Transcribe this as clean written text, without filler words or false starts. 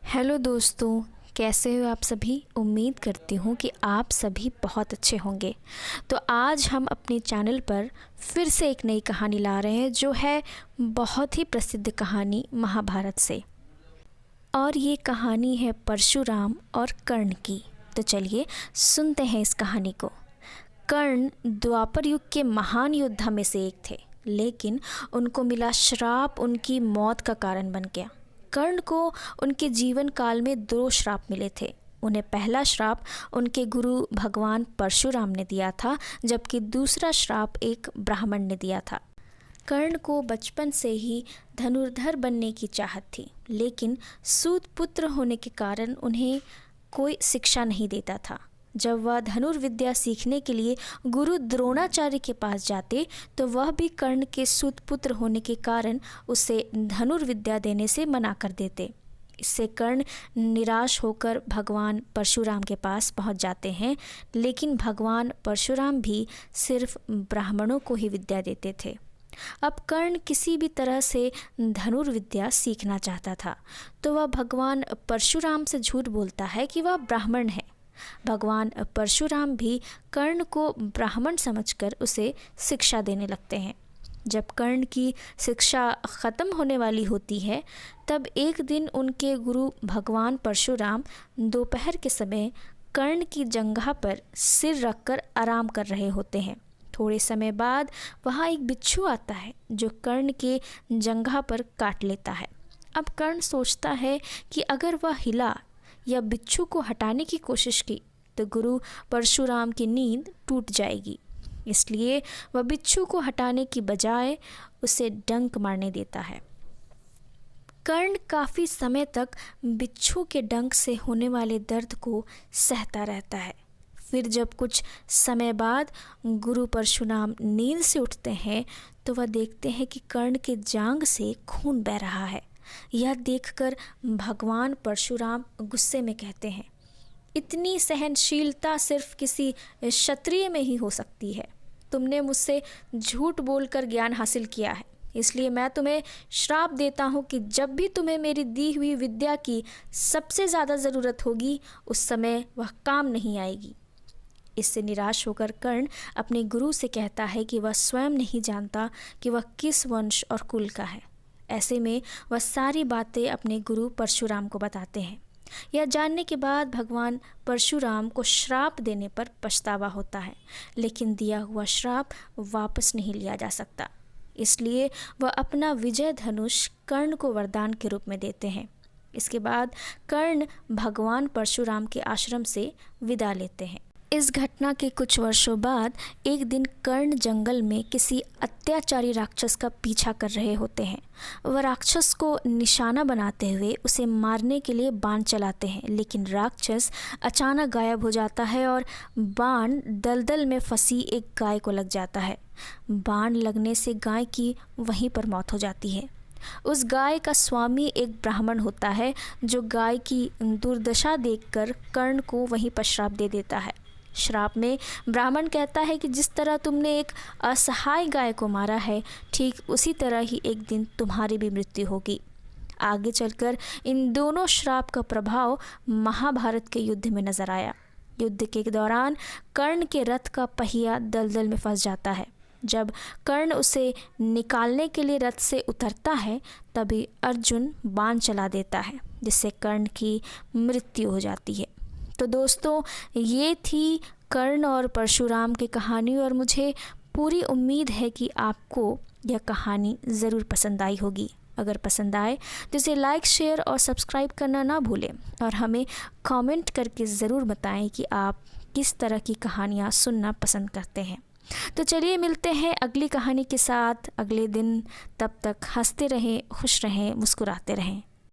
Hello दोस्तों, कैसे हो आप सभी। उम्मीद करती हूँ कि आप सभी बहुत अच्छे होंगे। तो आज हम अपने चैनल पर फिर से एक नई कहानी ला रहे हैं जो है बहुत ही प्रसिद्ध कहानी महाभारत से। और ये कहानी है परशुराम और कर्ण की। तो चलिए सुनते हैं इस कहानी को। कर्ण द्वापर युग के महान योद्धा में से एक थे, लेकिन उनको मिला श्राप उनकी मौत का कारण बन गया। कर्ण को उनके जीवन काल में 2 श्राप मिले थे। उन्हें पहला श्राप उनके गुरु भगवान परशुराम ने दिया था, जबकि दूसरा श्राप एक ब्राह्मण ने दिया था। कर्ण को बचपन से ही धनुर्धर बनने की चाहत थी, लेकिन सूत पुत्र होने के कारण उन्हें कोई शिक्षा नहीं देता था। जब वह धनुर्विद्या सीखने के लिए गुरु द्रोणाचार्य के पास जाते तो वह भी कर्ण के सुतपुत्र होने के कारण उसे धनुर्विद्या देने से मना कर देते। इससे कर्ण निराश होकर भगवान परशुराम के पास पहुंच जाते हैं, लेकिन भगवान परशुराम भी सिर्फ ब्राह्मणों को ही विद्या देते थे। अब कर्ण किसी भी तरह से धनुर्विद्या सीखना चाहता था, तो वह भगवान परशुराम से झूठ बोलता है कि वह ब्राह्मण है। भगवान परशुराम भी कर्ण को ब्राह्मण समझकर उसे शिक्षा देने लगते हैं। जब कर्ण की शिक्षा ख़त्म होने वाली होती है, तब एक दिन उनके गुरु भगवान परशुराम दोपहर के समय कर्ण की जंघा पर सिर रखकर आराम कर रहे होते हैं। थोड़े समय बाद वहाँ एक बिच्छू आता है जो कर्ण के जंघा पर काट लेता है। अब कर्ण सोचता है कि अगर वह हिला या बिच्छू को हटाने की कोशिश की तो गुरु परशुराम की नींद टूट जाएगी। इसलिए वह बिच्छू को हटाने की बजाय उसे डंक मारने देता है। कर्ण काफ़ी समय तक बिच्छू के डंक से होने वाले दर्द को सहता रहता है। फिर जब कुछ समय बाद गुरु परशुराम नींद से उठते हैं तो वह देखते हैं कि कर्ण के जांघ से खून बह रहा है। यह देखकर भगवान परशुराम गुस्से में कहते हैं, इतनी सहनशीलता सिर्फ किसी क्षत्रिय में ही हो सकती है। तुमने मुझसे झूठ बोलकर ज्ञान हासिल किया है, इसलिए मैं तुम्हें श्राप देता हूँ कि जब भी तुम्हें मेरी दी हुई विद्या की सबसे ज़्यादा ज़रूरत होगी, उस समय वह काम नहीं आएगी। इससे निराश होकर कर्ण अपने गुरु से कहता है कि वह स्वयं नहीं जानता कि वह किस वंश और कुल का है। ऐसे में वह सारी बातें अपने गुरु परशुराम को बताते हैं। यह जानने के बाद भगवान परशुराम को श्राप देने पर पछतावा होता है, लेकिन दिया हुआ श्राप वापस नहीं लिया जा सकता। इसलिए वह अपना विजय धनुष कर्ण को वरदान के रूप में देते हैं। इसके बाद कर्ण भगवान परशुराम के आश्रम से विदा लेते हैं। इस घटना के कुछ वर्षों बाद एक दिन कर्ण जंगल में किसी अत्याचारी राक्षस का पीछा कर रहे होते हैं। वह राक्षस को निशाना बनाते हुए उसे मारने के लिए बाण चलाते हैं, लेकिन राक्षस अचानक गायब हो जाता है और बाण दलदल में फंसी एक गाय को लग जाता है। बाण लगने से गाय की वहीं पर मौत हो जाती है। उस गाय का स्वामी एक ब्राह्मण होता है जो गाय की दुर्दशा देखकर कर्ण को वहीं पर श्राप दे देता है। श्राप में ब्राह्मण कहता है कि जिस तरह तुमने एक असहाय गाय को मारा है, ठीक उसी तरह ही एक दिन तुम्हारी भी मृत्यु होगी। आगे चलकर इन दोनों श्राप का प्रभाव महाभारत के युद्ध में नजर आया। युद्ध के दौरान कर्ण के रथ का पहिया दलदल में फंस जाता है। जब कर्ण उसे निकालने के लिए रथ से उतरता है, तभी अर्जुन बाण चला देता है, जिससे कर्ण की मृत्यु हो जाती है। तो दोस्तों, ये थी कर्ण और परशुराम की कहानी, और मुझे पूरी उम्मीद है कि आपको यह कहानी ज़रूर पसंद आई होगी। अगर पसंद आए तो इसे लाइक, शेयर और सब्सक्राइब करना ना भूलें, और हमें कमेंट करके ज़रूर बताएं कि आप किस तरह की कहानियाँ सुनना पसंद करते हैं। तो चलिए मिलते हैं अगली कहानी के साथ अगले दिन। तब तक हंसते रहें, खुश रहें, मुस्कुराते रहें।